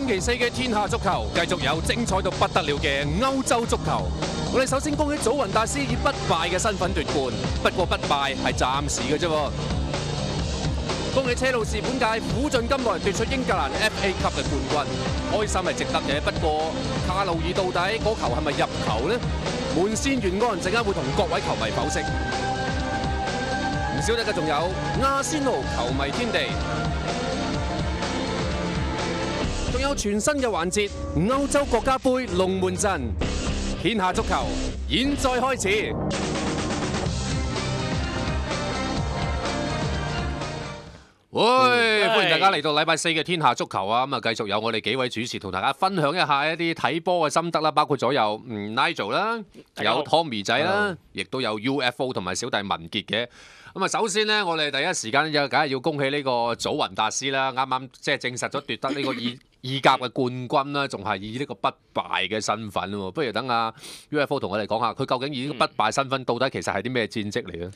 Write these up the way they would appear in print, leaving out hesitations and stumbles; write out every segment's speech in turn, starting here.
星期四嘅天下足球繼續有精彩到不得了嘅歐洲足球。我哋首先恭喜祖雲達斯以不敗嘅身份奪冠，不過不敗係暫時嘅啫。恭喜車路士本屆苦盡甘來奪取英格蘭 FA 級嘅冠軍，開心係值得嘅。不過卡路爾到底嗰球係咪入球呢？門線懸案陣間會同各位球迷剖析。唔少得嘅仲有阿仙奴球迷天地。仲有全新嘅環節歐洲國家盃龍門陣，天下足球現在開始。喂，歡迎大家嚟到禮拜四嘅天下足球啊！咁啊，繼續有我哋幾位主持同大家分享一下一啲睇波嘅心得啦，包括咗有Nigel 啦，有 Tommy 仔啦，亦都有 UFO 同埋小弟文傑嘅。咁啊，首先呢，我哋第一時間就梗係要恭喜呢個祖雲達斯啦，啱啱即係證實咗奪得呢個意甲嘅冠軍啦，仲係以呢個不敗嘅身份喎。不如等阿 UFO 同我哋講下，佢究竟以呢個不敗身份到底其實係啲咩戰績嚟嘅？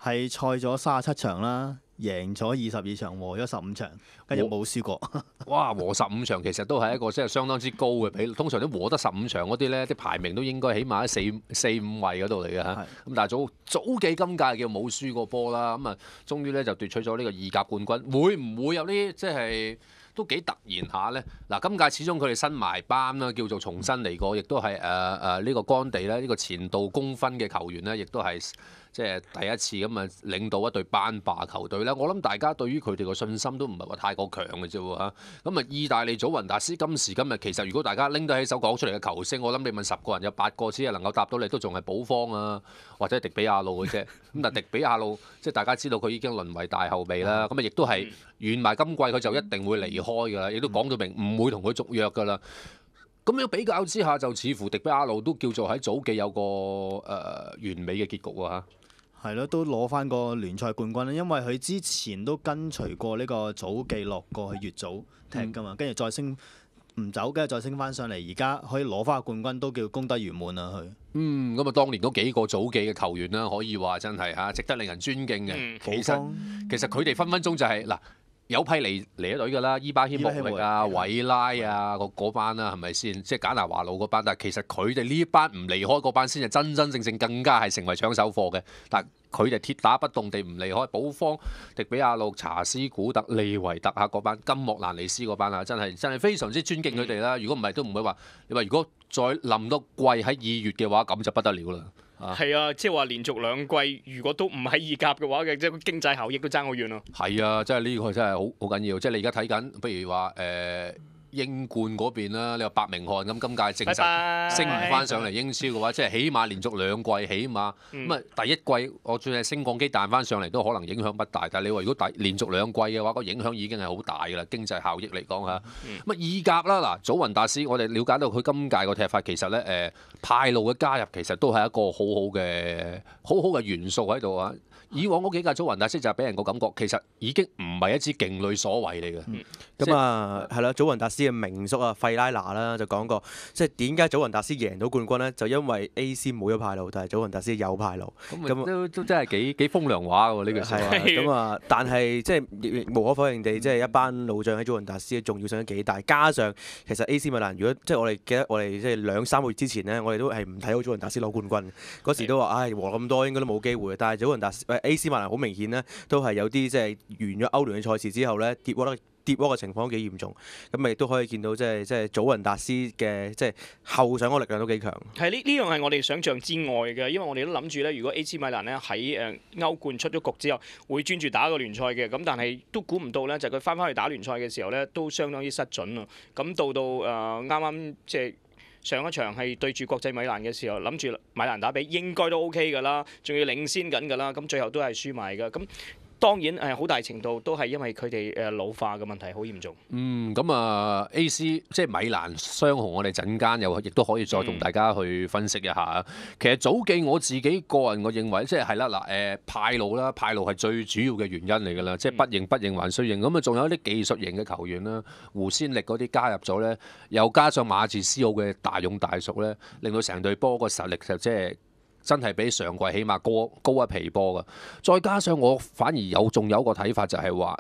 係賽咗37場啦，贏咗22場，和咗15場，跟住冇輸過。哇！和15場其實都係一個即係相當之高嘅比率。通常都和得15場嗰啲咧，啲排名都應該起碼喺四五位嗰度嚟嘅嚇。咁但係早幾今屆叫冇輸過波啦，咁啊，終於咧就奪取咗呢個意甲冠軍。會唔會有啲即係都幾突然下咧？嗱，今屆始終佢哋新埋班啦，叫做重新嚟過，亦都係呢個干地咧，呢個前度功勳嘅球員咧，亦都係。即係第一次咁啊，領導一隊班霸球隊咧，我諗大家對於佢哋個信心都唔係話太過強嘅啫喎嚇。咁啊，意大利祖雲達斯今時今日其實如果大家拎得起手講出嚟嘅球星，我諗你問10個人有8個只係能夠答到你，都仲係保方啊或者迪比亞路嘅啫。咁但係迪比亞路即係大家知道佢已經淪為大後備啦，咁啊亦都係完埋今季佢就一定會離開㗎啦，亦都講到明唔會同佢續約㗎啦。咁樣比較之下，就似乎迪比亞路都叫做喺早季有個完美嘅結局喎嚇。係咯，都攞翻個聯賽冠軍啦，因為佢之前都跟隨過呢個祖記落過去乙組踢㗎嘛，跟住再升唔走，跟住再升翻上嚟，而家可以攞翻個冠軍都叫功德圓滿啦佢。咁啊，當年嗰幾個祖記嘅球員啦，可以話真係嚇值得令人尊敬嘅。其實佢哋分分鐘就係嗱。有批離咗隊㗎啦，伊巴謙莫力啊、韋拉啊嗰班啦，係咪先？即係簡拿華路嗰班，但係其實佢哋呢班唔離開嗰班先係真真正正更加係成為搶手貨嘅。但係佢哋鐵打不動地唔離開，保方、迪比亞路、查斯古特、利維特嚇嗰班、金莫蘭尼斯嗰班啊，真係非常之尊敬佢哋啦。如果唔係都唔會話，你話如果再臨到季喺2月嘅話，咁就不得了啦。係啊，即係話連續2季，如果都唔喺意甲嘅話嘅，即係經濟效益都爭好遠咯。係啊，即係呢個真係好緊要。即係你而家睇緊，不如話英冠嗰邊啦，你話伯明翰咁今屆證實升唔翻上嚟英超嘅話，即係起碼連續2季，起碼咁啊第一季我算係升降機彈翻上嚟都可能影響不大，但係你話如果連續2季嘅話，個影響已經係好大㗎啦，經濟效益嚟講嚇。咁啊意甲啦，嗱祖雲達斯，我哋了解到佢今屆個踢法其實咧派路嘅加入其實都係一個好好嘅元素喺度啊。以往嗰幾屆祖雲達斯就係俾人個感覺，其實已經唔係一支勁旅所為嚟嘅。咁啊，係啦，祖雲達斯嘅名宿啊，費拉拿啦就講過，即係點解祖雲達斯贏到冠軍呢？就因為 A.C. 冇咗派路，但係祖雲達斯有派路。咁都真係幾風涼話喎呢句説話。咁啊，但係即係無可否認地，即係一班老將喺祖雲達斯嘅重要性都幾大。加上其實 A.C. 米蘭，如果即係我哋記得我哋即係2-3個月之前呢，我哋都係唔睇好祖雲達斯攞冠軍。嗰時都話唉和咁多應該都冇機會。但係祖雲達斯A.C. 米蘭好明顯呢，都係有啲即係完咗歐聯嘅賽事之後呢，跌窩嘅情況都幾嚴重，咁咪亦都可以見到即係祖雲達斯嘅即係後上嗰力量都幾強。係呢樣係我哋想象之外嘅，因為我哋都諗住咧，如果 AC 米蘭咧喺歐冠出咗局之後，會專注打個聯賽嘅，咁但係都估唔到咧，就佢翻去打聯賽嘅時候咧，都相當之失準啊！咁到啱啱即係上一場係對住國際米蘭嘅時候，諗住米蘭打比應該都 OK 㗎啦，仲要領先緊㗎啦，咁最後都係輸埋㗎咁。當然好大程度都係因為佢哋老化嘅問題好嚴重。咁啊 AC 即係米蘭雙雄，我哋陣間又亦都可以再同大家去分析一下。其實早記我自己個人我認為即係啦嗱派路係最主要嘅原因嚟㗎啦，即係不認還需認。咁啊仲有一啲技術型嘅球員啦，胡先力嗰啲加入咗咧，又加上馬治斯奧嘅大勇大熟咧，令到成隊波個實力就即係。真係比上季起碼高一皮波㗎，再加上我反而仲有個睇法就係話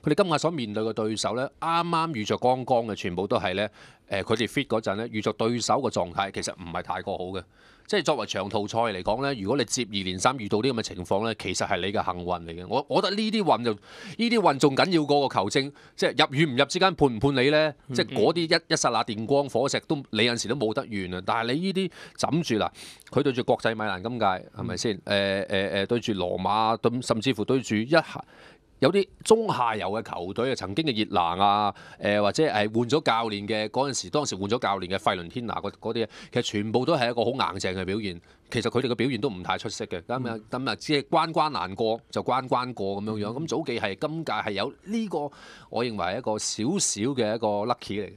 佢哋今屆所面對嘅對手咧，啱啱遇着剛剛嘅，全部都係咧佢哋 fit 嗰陣咧，遇着對手嘅狀態其實唔係太過好嘅。即係作為長途賽嚟講咧，如果你接二連三遇到呢咁嘅情況咧，其實係你嘅幸運嚟嘅。我覺得呢啲運仲緊要過個球證，即係入與唔入之間判唔判你咧？即係嗰啲一剎那電光火石都你有陣時都冇得怨啊！但係你呢啲枕住嗱，佢對住國際米蘭今屆係咪先？對住羅馬，甚至乎對住有啲中下游嘅球隊啊，曾經嘅熱拿啊，或者係換咗教練嘅嗰陣時，當時換咗教練嘅費倫天拿嗰啲，其實全部都係一個好硬淨嘅表現。其實佢哋嘅表現都唔太出色嘅，咁啊，只係關難過就關過咁樣樣。咁祖記係今屆係有呢個，我認為係一個少少嘅一個 lucky 嚟嘅。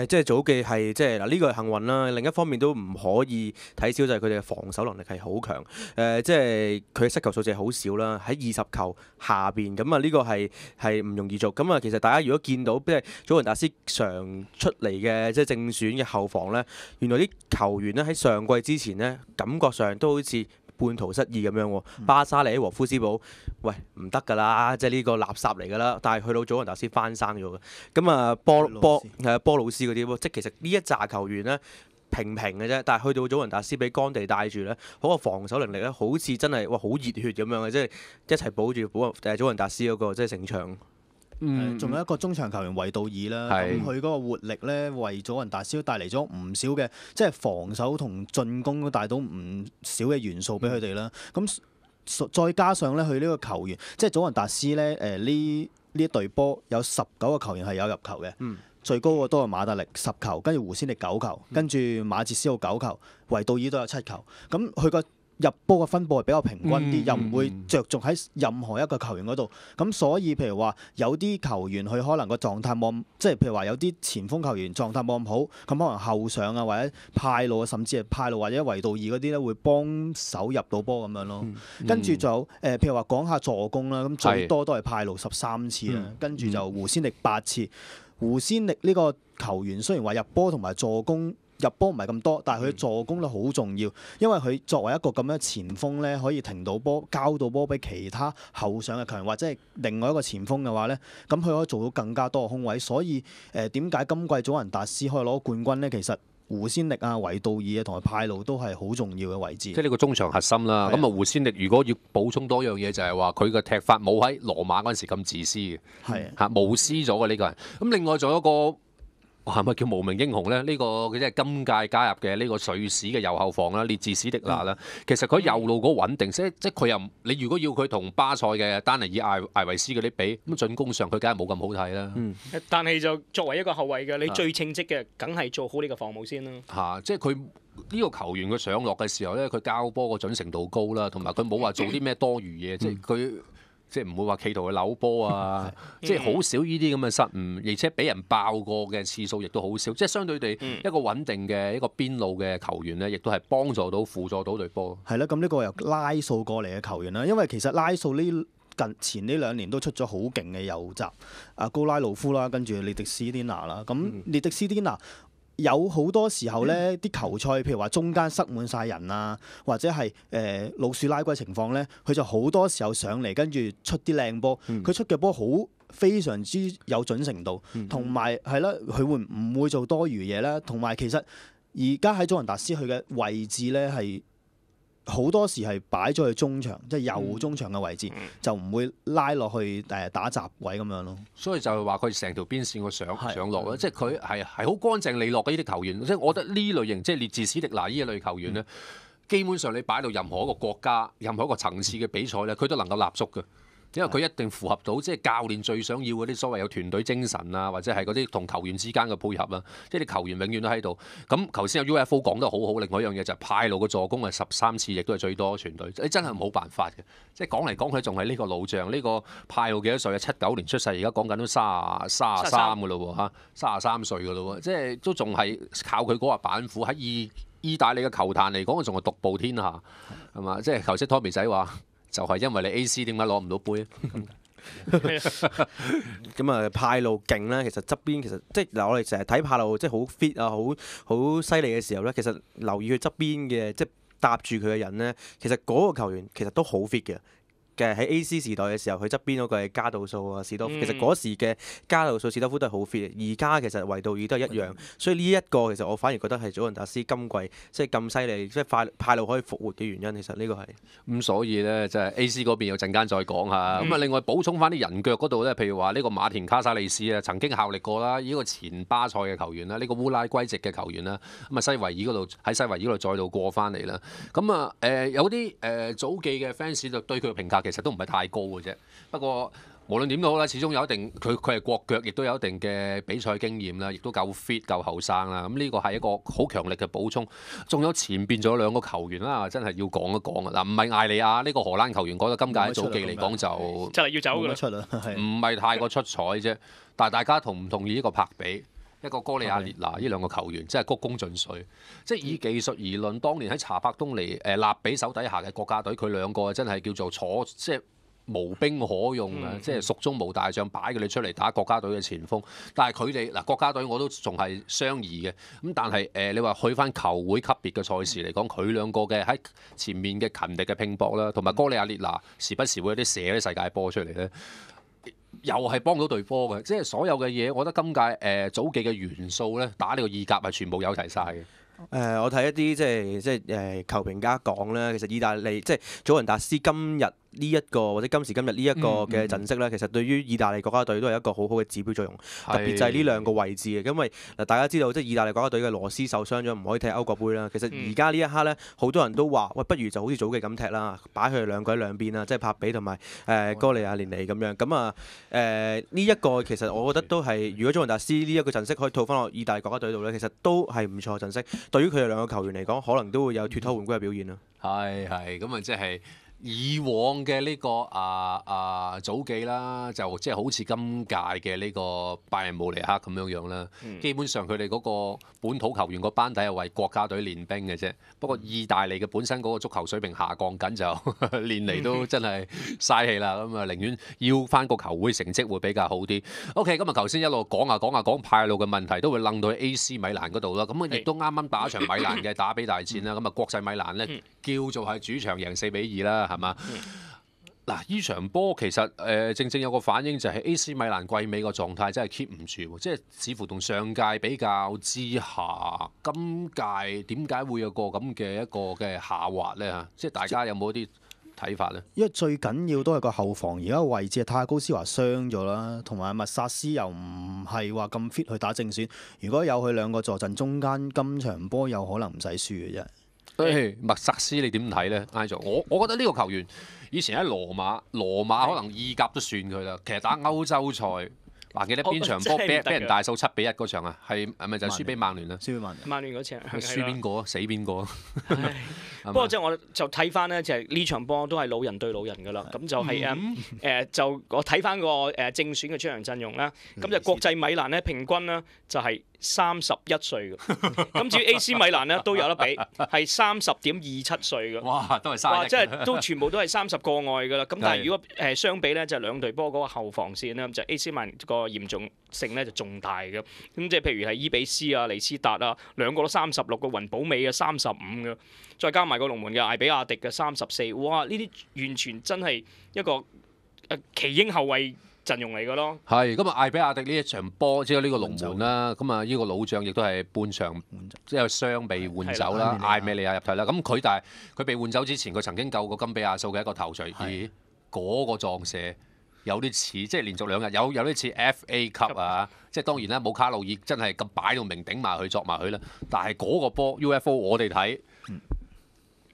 即係祖記係即係嗱呢個係幸運啦，另一方面都唔可以睇少就係佢哋嘅防守能力係好強。即係佢嘅失球數字好少啦，喺20球下邊咁啊，呢個係唔容易做。咁啊，其實大家如果見到即係祖雲達斯常出嚟嘅即係正選嘅後防咧，原來啲球員咧喺上季之前咧感覺上都好似半途失意咁樣喎。巴沙利、和夫斯堡，喂唔得㗎啦，即係呢個垃圾嚟㗎啦。但係去到祖雲達斯翻生咗嘅，咁啊波魯斯嗰啲，即係其實呢一紮球員咧平嘅啫，但係去到祖雲達斯俾干地帶住咧，嗰個防守能力咧好似真係好熱血咁樣嘅，即係一齊保住祖雲達斯嗰個即係成場。仲有一個中場球員維杜爾啦，咁佢嗰個活力咧，為祖雲達斯都帶嚟咗唔少嘅，即係防守同進攻都帶到唔少嘅元素俾佢哋啦。咁再加上咧，佢呢個球員，即係祖雲達斯咧，呢一隊波有19個球員係有入球嘅，最高個都係馬特力10球，跟住胡先力9球，跟住馬切斯奧9球，維杜爾都有7球。咁佢個入波嘅分佈係比較平均啲，又唔會着重喺任何一個球員嗰度。咁所以譬如話有啲球員佢可能個狀態冇，即係譬如話有啲前鋒球員狀態冇咁好，咁可能後上啊或者派路啊，甚至係派路或者維杜爾嗰啲咧會幫手入到波咁樣咯。跟住仲有譬如話講下助攻啦，咁最多都係派路13次啦，跟住就胡先力8次。胡先力呢個球員雖然話入波同埋助攻。入波唔係咁多，但係佢助攻咧好重要，因為佢作為一個咁樣前鋒咧，可以停到波、交到波俾其他後上嘅球員，或者係另外一個前鋒嘅話咧，咁佢可以做到更加多嘅空位。所以點解今季祖雲達斯可以攞冠軍咧？其實胡先力啊、維杜爾啊同埋派路都係好重要嘅位置。即係呢個中場核心啦。咁啊，胡先力如果要補充多樣嘢，就係話佢嘅踢法冇喺羅馬嗰陣時咁自私嘅，係無私咗嘅呢個人。咁另外仲有一個。係咪叫無名英雄咧？呢個即係今屆加入嘅呢個瑞士嘅右後防啦，列治史迪拿啦。其實佢右路嗰個穩定，即係佢又你如果要佢同巴塞嘅丹尼爾艾維斯嗰啲比，咁進攻上佢梗係冇咁好睇啦。但係就作為一個後衞嘅，你最稱職嘅梗係做好呢個防務先啦。即係佢呢個球員佢上落嘅時候咧，佢交波個準程度高啦，同埋佢冇話做啲咩多餘嘢，即係佢。即係唔會話企圖去扭波啊！即係好少呢啲咁嘅失誤，而且俾人爆過嘅次數亦都好少。即係相對地一個穩定嘅一個邊路嘅球員咧，亦都係幫助到、輔助到隊波。係啦，咁呢個由拉素過嚟嘅球員啦，因為其實拉素前呢2年都出咗好勁嘅右閘，阿高拉魯夫啦，跟住列迪斯甸拿啦。咁列迪斯甸拿有好多時候咧，啲球賽譬如話中間塞滿晒人啊，或者係老鼠拉龜情況咧，佢就好多時候上嚟跟住出啲靚波，佢出嘅波好非常之有準程度，同埋係啦，佢會唔會做多餘嘢咧？同埋其實而家喺祖雲達斯佢嘅位置咧係。好多時係擺咗去中場，即係右中場嘅位置，就唔會拉落去打閘位咁樣咯。所以就係話佢成條邊線個上落啦，即係佢係好乾淨利落嘅呢啲球員。即係我覺得呢類型即係列治史迪拿呢一類球員咧，基本上你擺到任何一個國家、任何一個層次嘅比賽咧，佢都能夠立足嘅。因為佢一定符合到即係教練最想要嗰啲所謂有團隊精神啊，或者係嗰啲同球員之間嘅配合啊，即係啲球員永遠都喺度。咁頭先有 UFO 講得好好，另外一樣嘢就係派路嘅助攻係13次，亦都係最多全隊。你真係冇辦法嘅，即係講嚟講去仲係呢個老將，呢個派路幾多歲啊？79年出世，而家講緊都33㗎咯喎，33歲㗎咯喎，即係都仲係靠佢嗰個板斧喺意大利嘅球壇嚟講，仲係獨步天下係嘛？即係頭先 Tommy 仔話。就係因為你 AC 點解攞唔到杯？咁啊派路勁咧，其實側邊其實即係嗱，我哋成日睇派路即係好 fit 啊，好犀利嘅時候咧，其實留意佢側邊嘅即係搭住佢嘅人咧，其實嗰個球員其實都好 fit 嘅。嘅喺 A.C. 時代嘅時候，佢側邊嗰個係加道素啊、史多夫，其實嗰時嘅加道素、史多夫都係好 fit，而家其實維杜爾都係一樣，所以呢一個其實我反而覺得係祖雲達斯今季即係咁犀利，即係派路可以復活嘅原因，其實呢個係咁所以咧，就係 A.C. 嗰邊有陣間再講下。咁啊，另外補充翻啲人腳嗰度咧，譬如話呢個馬田卡沙利斯啊，曾經效力過啦，呢個前巴塞嘅球員啦，呢個烏拉圭籍嘅球員啦，咁啊西維爾嗰度喺西維爾嗰度再度過翻嚟啦。咁啊有啲祖記嘅 fans 就對佢嘅評價其實都唔係太高嘅啫。不過無論點都好啦，始終有一定佢係國腳，亦都有一定嘅比賽經驗啦，亦都夠 fit 夠後生啦。咁呢個係一個好強力嘅補充。仲有前邊仲有兩個球員啦，真係要講一講啊！嗱，唔係艾利亞呢個荷蘭球員，講到今屆喺祖記嚟講就真係要走㗎出啦，唔係太過出彩啫。但係大家同唔同意呢個拍比？一個哥利亞列拿呢兩個球員真係鞠躬盡瘁，即係以技術而論，當年喺查柏東尼納比手底下嘅國家隊，佢兩個真係叫做坐即係無兵可用啊！即係蜀中無大將，擺佢哋出嚟打國家隊嘅前鋒。但係佢哋嗱國家隊我都仲係相宜嘅，咁但係你話去翻球會級別嘅賽事嚟講，佢兩個嘅喺前面嘅勤力嘅拼搏啦，同埋哥利亞列拿時不時會有啲射啲世界波出嚟咧。又係幫到隊波嘅，即係所有嘅嘢，我覺得今屆祖記嘅元素咧，打呢個意甲係全部有齊晒嘅。我睇一啲即係球評家講咧，其實意大利即係祖雲達斯今日呢一個或者今時今日呢一個嘅陣式咧，其實對於意大利國家隊都係一個好好嘅指標作用，特別就係呢兩個位置嘅，因為嗱大家知道即係意大利國家隊嘅羅斯受傷咗，唔可以踢歐國杯啦。其實而家呢一刻咧，好多人都話喂，不如就好似祖記咁踢啦，擺佢哋兩個喺兩邊啦，即係帕比同埋哥利亞連尼咁樣。咁啊呢一個其實我覺得都係，如果祖雲達斯呢一個陣式可以套翻落意大利國家隊度咧，其實都係唔錯陣式。對於佢哋兩個球員嚟講，可能都會有脫胎換骨嘅表現啦。係咁啊，即係。以往嘅呢個祖記啦，就即係好似今屆嘅呢個拜仁慕尼黑咁樣啦。基本上佢哋嗰個本土球員個班底係為國家隊練兵嘅啫。不過意大利嘅本身嗰個足球水平下降緊，就練嚟都真係嘥氣啦。咁啊，寧願要翻個球會成績會比較好啲。OK，咁啊頭先一路講派路嘅問題，都會楞到去 AC 米蘭嗰度啦。咁啊亦都啱啱打一場米蘭嘅打比大戰啦。咁啊國際米蘭呢，叫做係主場贏4-2啦。係嘛？嗱，呢場波其實正正有個反應就係 AC 米蘭季尾個狀態真係 keep 唔住，即係似乎同上屆比較之下，今屆點解會有個咁嘅一個嘅下滑咧？嚇，即係大家有冇啲睇法咧？因為最緊要都係個後防，而家個位置係泰高斯華傷咗啦，同埋密薩斯又唔係話咁 fit 去打正選。如果有佢兩個坐鎮中間，今場波有可能唔使輸嘅啫。麥薩斯你點睇咧？我覺得呢個球員以前喺羅馬可能意甲都算佢啦。其實打歐洲賽，嗱記得邊場波俾人大數7-1嗰場啊？係咪就係輸俾曼聯啊？輸俾曼聯嗰次輸邊個？死邊個？不過即係我就睇翻咧，就係呢場波都係老人對老人㗎啦。咁就係就我睇翻個正選嘅出場陣容啦。咁就國際米蘭咧平均咧就係31歲嘅。咁至於 AC 米蘭咧都有得比，係30.27歲嘅。哇，都係31。哇，即係都全部都係30過外㗎啦。咁但係如果相比咧，就兩隊波嗰個後防線咧，就 AC 米蘭個嚴重性咧就仲大嘅。咁即係譬如係伊比斯啊、尼斯達啊，兩個都36個，雲保美啊35嘅。再加埋個龍門嘅艾比亞迪嘅34，哇！呢啲完全真係一個奇英後衞陣容嚟嘅咯。係咁啊，艾比亞迪呢一場波即係呢個龍門啦，咁啊呢個老將亦都係半場即係傷被換走啦，艾美利亞入替啦。咁但係佢被換走之前，佢曾經救過金比亞素嘅一個頭槌，咦嗰個撞射有啲似，即係連續2日有啲似 FA 級啊！即係當然啦，冇卡路爾真係咁擺到明頂埋去作埋佢啦。但係嗰個波 UFO 我哋睇。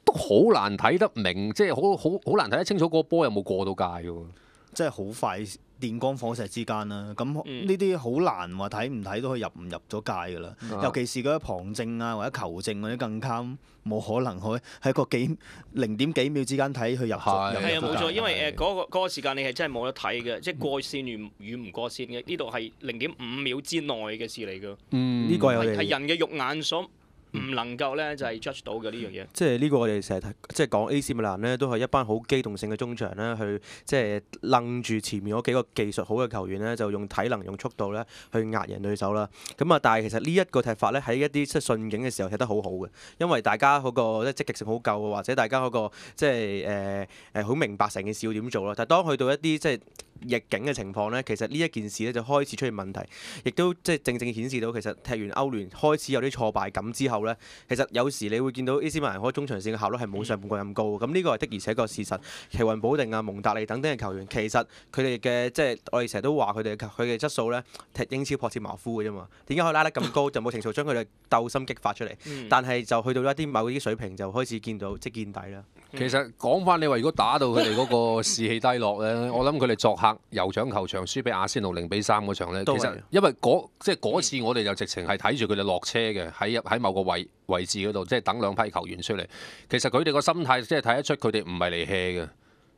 都好難睇得明，即係好難睇得清楚嗰個波有冇過到界嘅喎。即係好快電光火石之間啦。咁呢啲好難話睇唔睇到佢入唔入咗界㗎啦。尤其是嗰啲旁證啊或者球證嗰啲更加冇可能可以喺個0點幾秒之間睇佢入咗。係啊，冇錯，因為嗰個時間你係真係冇得睇嘅，即係過線與唔過線嘅，呢度係0.5秒之內嘅事嚟㗎。呢個係人嘅肉眼所唔能夠咧就係 judge 到嘅呢樣嘢。即係呢個我哋成日即係講 AC 米蘭咧，都係一班好機動性嘅中場咧，去即係楞住前面嗰幾個技術好嘅球員咧，就用體能、用速度咧去壓贏對手啦。咁啊，但係其實呢一個踢法咧，喺一啲即係順境嘅時候踢得好好嘅，因為大家嗰個即係積極性好夠，或者大家嗰個即係好明白成件事要點做啦。但係當去到一啲即係逆境嘅情況呢，其實呢一件事呢就開始出現問題，亦都即係正正顯示到其實踢完歐聯開始有啲挫敗感之後呢，其實有時你會見到 AC 米蘭開中場線嘅效率係冇上半季咁高，咁呢個係的而且確事實。奇雲保定啊、蒙達利等等嘅球員，其實佢哋嘅即係我哋成日都話佢哋嘅質素呢，踢英超破切茅夫嘅啫嘛。點解可以拉得咁高？就冇程度將佢哋鬥心激發出嚟，但係就去到一啲某啲水平就開始見到即係見底啦。其實講翻你話，如果打到佢哋嗰個士氣低落咧，我諗佢哋作客酋長球場輸俾阿仙奴0-3嗰場咧，其實因為即係嗰次我哋就直情係睇住佢哋落車嘅，喺某個位置嗰度，即係等兩批球員出嚟。其實佢哋個心態即係睇得出佢哋唔係嚟 hea 嘅，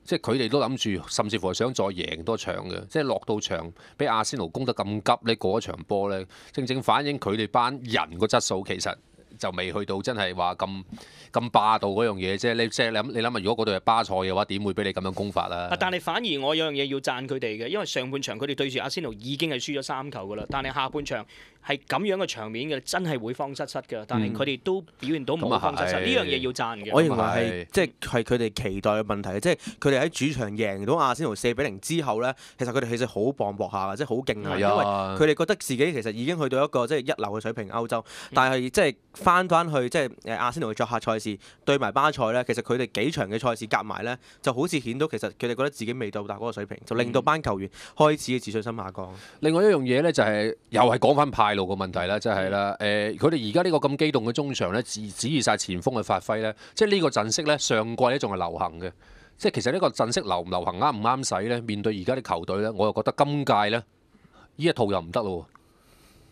即係佢哋都諗住，甚至乎係想再贏多場嘅。即係落到場俾阿仙奴攻得咁急呢，嗰一場波咧，正正反映佢哋班人個質素其實就未去到真係話咁霸道嗰樣嘢啫。你諗下，如果嗰隊係巴塞嘅話，點會俾你咁樣攻法啊？但係反而我有樣嘢要讚佢哋嘅，因為上半場佢哋對住阿仙奴已經係輸咗3球㗎啦，但係下半場係咁樣嘅場面嘅，真係會慌失失嘅。但係佢哋都表現到冇慌失失，呢樣嘢要讚嘅。我認為係即係佢哋期待嘅問題，即係佢哋喺主場贏到阿仙奴4-0之後呢，其實佢哋其實好磅礴下嘅，即係好勁啊！因為佢哋覺得自己其實已經去到一個即係一流嘅水平歐洲，但係即係翻去即係阿仙奴嘅作客賽事對埋巴塞呢，其實佢哋幾場嘅賽事夾埋呢，就好似顯到其實佢哋覺得自己未到達嗰個水平，就令到班球員開始嘅自信心下降。另外一樣嘢呢，就係又係講翻派路個問題啦，即係啦，佢哋而家呢個咁機動嘅中場呢，指意晒前鋒嘅發揮呢，即係呢個陣式呢，上季呢仲係流行嘅，即係其實呢個陣式流唔流行啱唔啱使呢？面對而家啲球隊呢，我又覺得今屆呢，呢一套又唔得咯。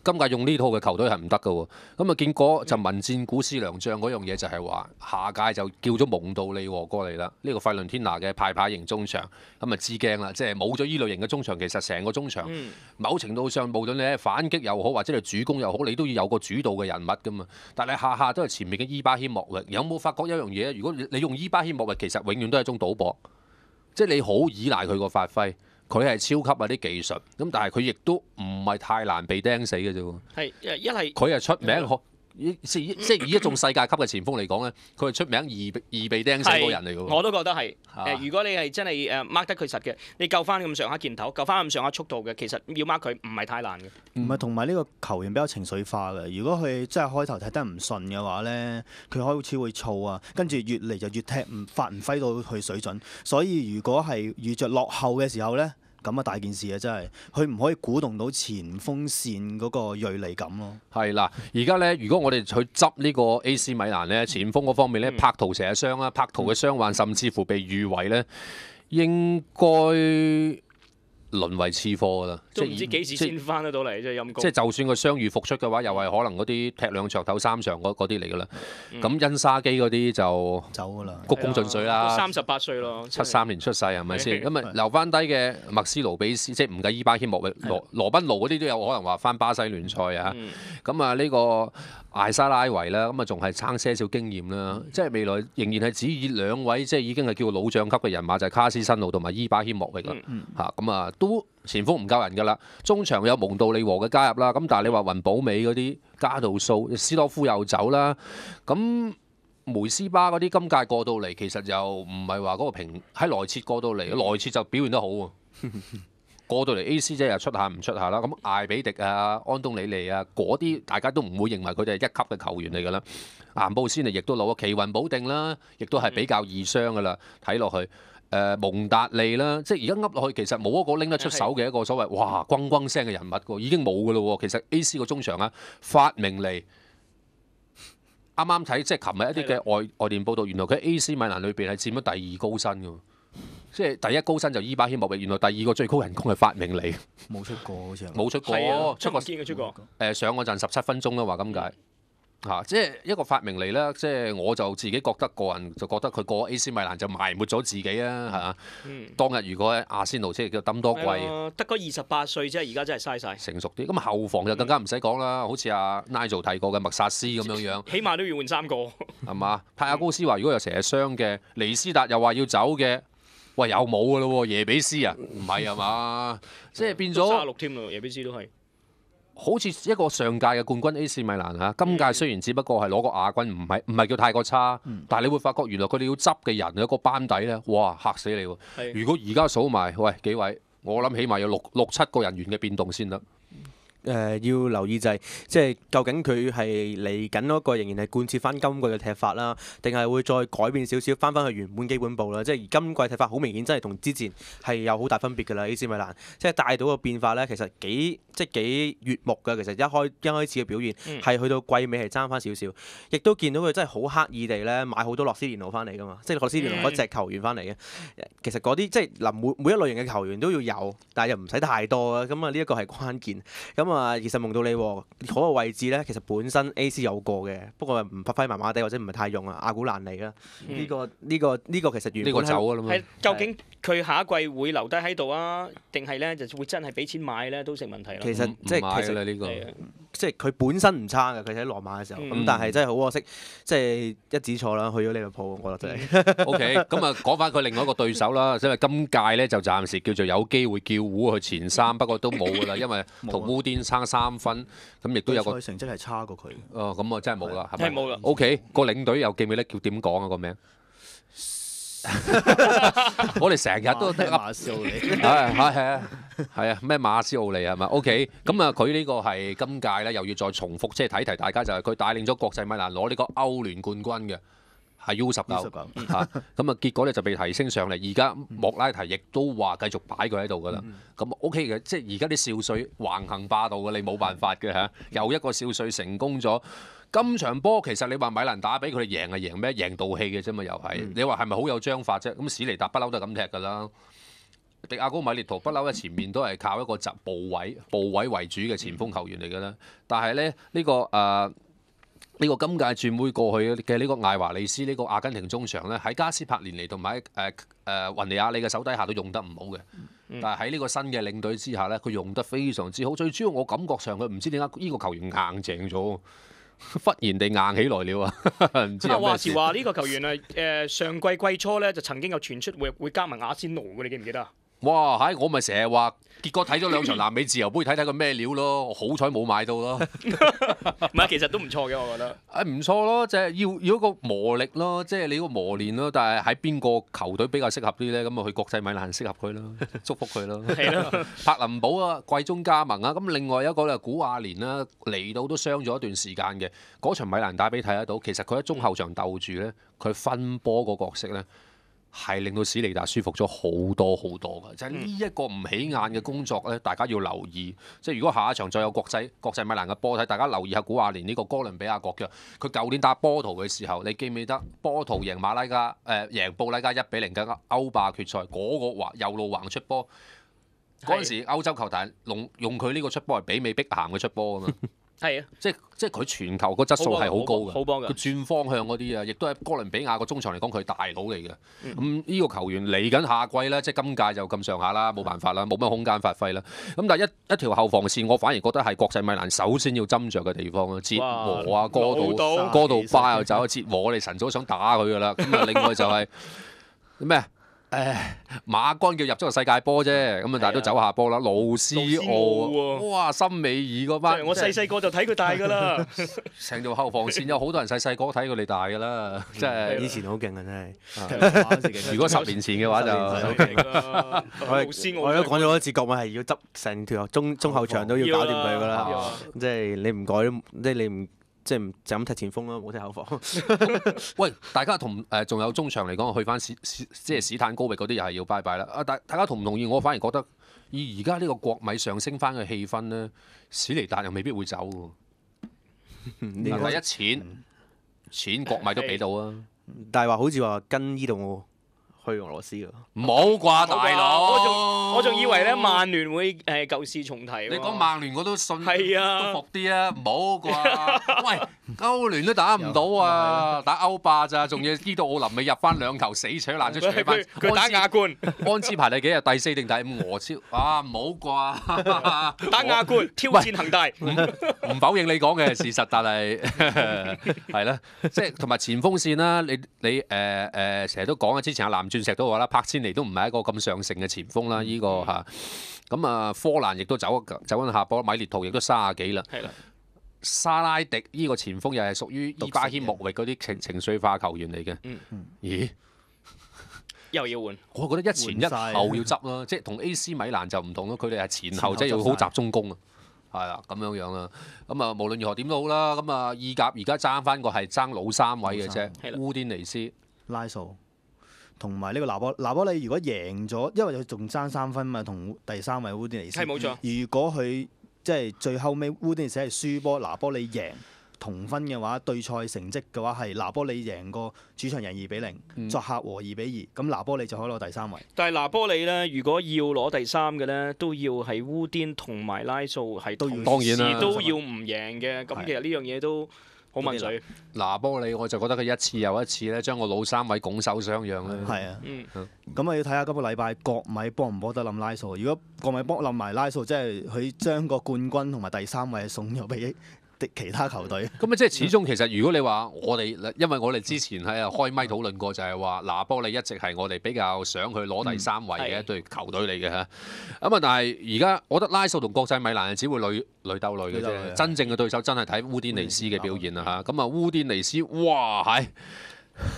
今屆用呢套嘅球隊係唔得㗎喎，咁啊結果就民戰古師良將嗰樣嘢就係話下屆就叫咗蒙道利和過嚟啦，呢個費倫天拿嘅派型中場，咁啊知驚啦，即係冇咗依類型嘅中場，其實成個中場某程度上無論你係反擊又好或者你主攻又好，你都要有個主導嘅人物㗎嘛，但係下下都係前面嘅伊巴謙莫域，有冇發覺一樣嘢？如果你用伊巴謙莫域，其實永遠都係一種賭博，即係你好依賴佢個發揮。佢係超級啊啲技術，咁但係佢亦都唔係太難被釘死嘅啫喎。係一係佢係出名即係以一種世界級嘅前鋒嚟講咧，佢係出名易被釘死嗰人嚟嘅喎。我都覺得係。如果你係真係mark 得佢實嘅，你夠翻咁上下箭頭，夠翻咁上下速度嘅，其實要 mark 佢唔係太難嘅。唔係同埋呢個球員比較情緒化嘅。如果佢真係開頭踢得唔順嘅話咧，佢開始會燥啊，跟住越嚟就越踢發唔揮到佢水準。所以如果係遇着落後嘅時候咧，咁啊大件事啊真係，佢唔可以鼓動到前鋒線嗰個鋭利感咯。係啦，而家咧，如果我哋去執呢個 AC 米蘭咧，前鋒嗰方面咧，柏圖成日傷啦，柏圖嘅傷患甚至乎被譽為咧應該淪為次貨㗎啦，都唔知幾時先翻得到嚟，真係陰功。即係就算佢傷愈復出嘅話，又係可能嗰啲踢2場唞3場嗰啲嚟㗎啦。咁恩沙基嗰啲就走㗎啦，鞠躬盡瘁啦。38歲咯，73年出世係咪先？咁啊留翻低嘅麥斯盧比斯，即係唔計伊巴謙莫域、羅賓奴嗰啲都有可能話翻巴西聯賽啊。咁啊呢個艾沙拉維啦，咁啊仲係撐些少經驗啦。即係未來仍然係只以2位即係已經係叫老將級嘅人馬，就係卡斯辛路同埋伊巴謙莫域啦。嚇咁啊都前鋒唔夠人㗎啦，中場有蒙道利和嘅加入啦。咁但係你話雲保美嗰啲加道數，斯多夫又走啦。咁梅斯巴嗰啲今屆過到嚟，其實又唔係話嗰個喺內切過到嚟，內切就表現得好喎。過到嚟 AC 即係又出下唔出下啦。咁艾比迪啊、安東尼利啊嗰啲，大家都唔會認為佢哋係一級嘅球員嚟㗎啦。顏布斯尼亦都老啊，奇雲保定啦，亦都係比較易傷㗎啦。睇落去。蒙達利啦，即係而家噏落去，其實冇一個拎得出手嘅一個所謂哇轟轟聲嘅人物㗎，已經冇㗎咯喎。其實 AC 個中場啊，發明尼啱啱睇，即係琴日一啲嘅外電報道，原來佢喺 AC 米蘭裏邊係佔咗第2高薪㗎，即係第1高薪就伊巴謙莫域，原來第2個最高人工係發明尼，冇出過好似冇出過，出過出過上嗰陣17分鐘啦，話今屆。即係一個發明嚟啦，即係我就自己覺得個人就覺得佢過 AC 米蘭就埋沒咗自己啊，係嘛？當日如果喺阿仙奴即係叫抌多季，得嗰28歲啫，而家真係嘥晒。成熟啲，咁後防就更加唔使講啦，好似阿 Nigel 提過嘅麥薩斯咁樣樣，起碼都要換3個。係嘛？派亞高斯話如果有成日傷嘅，尼斯達又話要走嘅，喂又冇㗎咯喎，耶比斯啊，唔係係嘛？即係變咗36添咯，耶比斯都係。好似一個上屆嘅冠軍 AC 米蘭嚇，今屆雖然只不過係攞個亞軍，唔係叫太過差，但係你會發覺原來佢哋要執嘅人有一個班底咧，哇嚇死你喎！如果而家數埋，喂幾位，我諗起碼有六七個人員嘅變動先得。要留意就係即係究竟佢係嚟緊嗰個仍然係貫徹翻今季嘅踢法啦，定係會再改變少少翻去原本基本步啦？即係而今季踢法好明顯真係同之前係有好大分別㗎啦。AC 米蘭即係帶到個變化咧，其實幾悅目㗎。其實一開始嘅表現係去到季尾係爭翻少少，亦都見到佢真係好刻意地咧買好多洛斯連奴翻嚟㗎嘛，即係洛斯連奴嗰隻球員翻嚟嘅。其實嗰啲即係嗱每一類型嘅球員都要有，但係又唔使太多啊。咁啊呢一個係關鍵。咁其實蒙道利嗰個位置咧，其實本身 AC 有過嘅，不過唔發揮麻麻地或者唔係太用啊。阿古蘭尼啦，呢個其實原本走㗎啦嘛。係究竟佢下一季會留低喺度啊，定係咧就會真係俾錢買咧，都成問題啦。其實即係其實呢個即係佢本身唔差嘅，佢喺羅馬嘅時候，咁但係真係好可惜，即係一指錯啦，去咗利物浦，我覺得真係。OK，咁啊講翻佢另外一個對手啦，因為今屆咧就暫時叫做有機會叫糊去前3，不過都冇㗎啦，因為同烏甸差3分，咁亦都有個成績係差過佢。咁啊真係冇啦，係咪？係冇啦。OK，個領隊又記唔記得叫點講啊個名？我哋成日都咩馬斯奧利？係啊，咩馬斯奧利係咪 ？OK，咁啊，佢呢個係今屆咧又要再重複，即係提大家就係佢帶領咗國際米蘭攞呢個歐聯冠軍嘅，係 U19 嚇，咁啊結果咧就被提升上嚟，而家莫拉提亦都話繼續擺佢喺度㗎啦。咁 OK 嘅，即係而家啲少帥橫行霸道嘅，你冇辦法嘅嚇。又一個少帥成功咗。今場波其實你話米蘭打俾佢哋贏係贏咩？贏道氣嘅啫嘛，又係。你話係咪好有章法啫？咁史尼達不嬲都係咁踢㗎啦。迪亞高米列圖不嬲喺前面都係靠一個步位為主嘅前鋒球員嚟㗎啦。但係咧呢個今屆轉會過去嘅呢個艾華利斯呢個阿根廷中場咧，喺加斯柏連尼同埋雲尼亞利嘅手底下都用得唔好嘅。但係喺呢個新嘅領隊之下咧，佢用得非常之好。最主要我感覺上佢唔知點解呢個球員硬淨咗。忽然地硬起來了啊！唔知有咩事。話呢個球員啊，上季初咧就曾經有傳出會加盟阿仙奴嘅，你記唔記得啊？哇！我咪成日話，結果睇咗2場南美自由杯，睇佢咩料咯。好彩冇買到咯。唔係，其實都唔錯嘅，我覺得。唔錯咯，就係要一個磨力咯，即係你個磨練咯。但係喺邊個球隊比較適合啲咧？咁啊去國際米蘭適合佢咯，祝福佢咯。係咯。柏林堡啊，季中加盟啊。咁另外一個咧，古亞連啦，嚟到都傷咗一段時間嘅。嗰場米蘭打比睇得到，其實佢喺中後場鬥住咧，佢分波個角色咧。係令到史尼達舒服咗好多好多㗎，就係呢一個唔起眼嘅工作咧，大家要留意。即係如果下一場再有國際米蘭嘅波睇，大家留意下古亞連呢個哥倫比亞國腳。佢舊年打波圖嘅時候，你記唔記得波圖贏馬拉加贏布拉加1-0嘅歐霸決賽嗰個右路橫出波？嗰陣時歐洲球壇用佢呢個出波係媲美碧咸嘅出波啊嘛。係啊，即係佢傳球個質素係好高嘅，好幫㗎。佢轉方向嗰啲啊，亦都係哥倫比亞個中場嚟講，佢係大佬嚟嘅。咁呢個球員嚟緊下季咧，即係今屆就咁上下啦，冇辦法啦，冇乜空間發揮啦。咁但係一條後防線，我反而覺得係國際米蘭首先要斟酌嘅地方啊，哲和啊，哥杜巴又走，哲和我哋晨早想打佢㗎啦。咁啊，另外就係咩？馬干叫入咗個世界波啫，咁啊但係都走下波啦。盧斯奧哇，森美爾嗰班，我細個就睇佢大㗎啦。成條後防線有好多人細個睇佢哋大㗎啦，即係以前好勁啊真係。如果10年前嘅話就好勁啊！我都講咗一次，國米係要執成條中後場都要搞掂佢㗎啦。即係你唔改，即係你唔。即係就咁踢前鋒咯，冇踢後防。喂，大家仲有中場嚟講，去翻即係史坦高域嗰啲又係要拜拜啦。大家同唔同意？我反而覺得以而家呢個國米上升翻嘅氣氛咧，史尼達又未必會走喎。第一錢國米都俾到啊，但係話好似話跟呢度去俄羅斯㗎。冇啩，大佬！我仲以為咧曼聯會舊事重提。你講曼聯我都信，係啊，都服啲啊，冇啩。喂，歐聯都打唔到啊，打歐霸咋，仲要呢度奧林咪入翻2球死搶爛出搶翻。佢打亞冠，安知排第幾日？第4定第5？俄超啊，唔好啩！打亞冠挑戰恒大。唔否認你講嘅係事實，但係係啦，即係同埋前鋒線啦，你成日都講啊，之前阿藍鑽石都話啦，柏千尼都唔係一個咁上乘嘅前鋒啦，呢個嚇。咁啊，科蘭亦都走緊下坡，米列圖亦都30幾啦。係啦。沙拉迪呢個前鋒又係屬於伊巴謙木域嗰啲情緒化球員嚟嘅。咦？又要換？我覺得一前一後要執咯，即係同 AC 米蘭就唔同咯，佢哋係前後即係要好集中攻啊。係啦，咁樣樣啦。咁啊，無論如何點都好啦。咁啊，意甲而家爭翻個係爭老3位嘅啫，烏甸尼斯、拉素同埋呢個拿波利，如果贏咗，因為佢仲爭3分嘛，同第3位烏甸尼斯。係冇錯。如果佢即係最後尾烏甸尼斯係輸波，拿波利贏同分嘅話，對賽成績嘅話係拿波利贏過主場贏2-0，作客和2-2，咁拿波利就可以攞第3位。但係拿波利咧，如果要攞第3嘅咧，都要係烏甸同埋拉素係同時都要唔贏嘅，咁其實呢樣嘢都好問水。拿波利我就覺得佢一次又一次咧，將個老3位拱手相讓咧。係啊，咁啊要睇下今個禮拜國米幫唔幫得冧拉素。如果國米幫冧埋拉素，即係佢將個冠軍同埋第3位送咗俾其他球隊。咁啊，即係始終其實如果你話我哋，因為我哋之前喺開咪討論過，就係話拿波利一直係我哋比較想去攞第3位嘅一隊球隊嚟嘅嚇。咁啊，但係而家我覺得拉素同國際米蘭只會累鬥累嘅啫。真正嘅對手真係睇烏甸尼斯嘅表現啦嚇。咁啊，烏甸尼斯哇係〜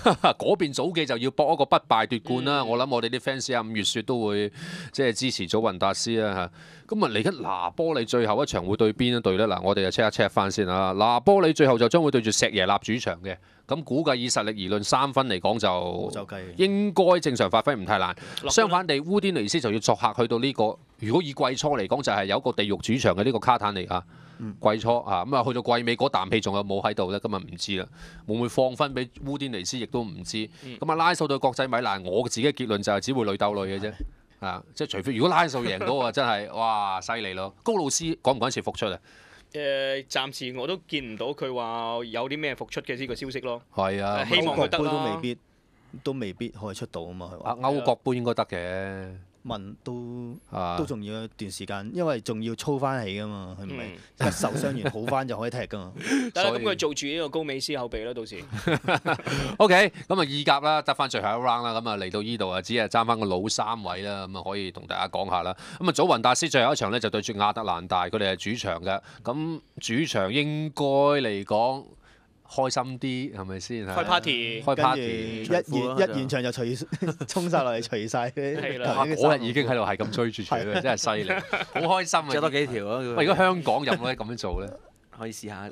嗰邊祖記就要搏一個不敗奪冠啦！我諗我哋啲 fans 啊，5月雪都會即係支持祖雲達斯啦嚇。咁啊嚟緊拿波利最後一場會對邊一隊呢？嗱，我哋就 check 翻先啊。拿波利最後就將會對住石耶納主場嘅。咁估計以實力而論，3分嚟講就應該正常發揮唔太難。相反地，烏甸尼斯就要作客去到呢個。如果以季初嚟講，就係有一個地獄主場嘅呢個卡坦尼亞。季初啊，咁啊去到季尾嗰啖氣仲有冇喺度咧？今日唔知啦，會唔會放分俾烏甸尼斯，亦都唔知。咁啊，拉素對國際米蘭，我自己嘅結論就係只會累鬥累嘅啫。啊，即係除非如果拉素贏到啊，真係哇犀利咯！高魯斯趕唔趕時復出啊？暫時我都見唔到佢話有啲咩復出嘅呢個消息咯。係啊，希望佢得啦。都未必可以出到啊嘛，佢話。歐國杯應該得嘅。問都仲要一段時間，因為仲要操翻起噶嘛，佢唔係一受傷完好翻就可以踢噶嘛。得啦，咁佢做住呢個高美斯後備啦，到時。OK，咁啊意甲啦，得翻最後一 round 啦，咁啊嚟到呢度啊，只係爭翻個老3位啦，咁啊可以同大家講下啦。咁啊祖雲達斯最後一場咧就對住亞特蘭大，佢哋係主場嘅，咁主場應該嚟講。開心啲係咪先？開 party，開 party，一完場就衝晒落嚟除晒啲。嗰日已經喺度係咁追住除嘅，真係犀利，好開心啊！著多幾條啊！如果香港有冇得咁樣做咧？可以試下，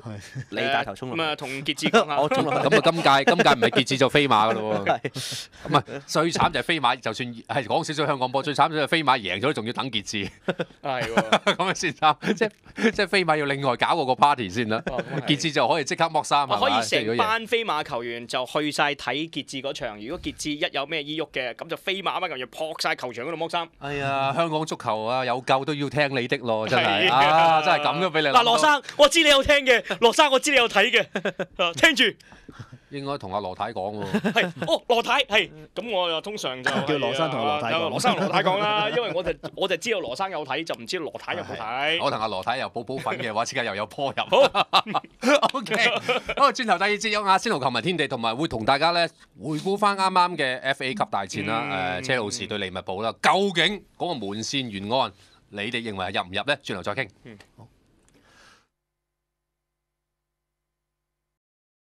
你帶頭衝落。咁啊，同傑志講下。我衝落。咁啊，今屆唔係傑志就飛馬噶咯喎。唔係最慘就係飛馬，就算係講少少香港波，最慘就係飛馬贏咗，仲要等傑志。係喎。咁啊先慘，即係飛馬要另外搞個 party 先啦。傑志就可以即刻剝衫。可以成班飛馬球員就去晒睇傑志嗰場。如果傑志一有咩依喐嘅，咁就飛馬班球員撲晒球場嗰度剝衫。哎呀，香港足球啊，有救都要聽你的咯，真係啊，真係咁都俾你。嗱，羅生，我知你有聽嘅，羅生我知你有睇嘅，聽住。應該同阿羅太講喎。係，羅太係，咁我又通常就叫羅生同羅太講。羅生同羅太講啦，因為我就知道羅生有睇，就唔知道羅太有冇睇。我同阿羅太又補粉嘅話，即刻又有波入。好 OK， 好，轉頭第2節有阿仙奴球迷天地，同埋會同大家咧回顧翻啱啱嘅 FA 級大戰啦。車路士對利物浦啦，究竟嗰個門線懸案，你哋認為係入唔入咧？轉頭再傾。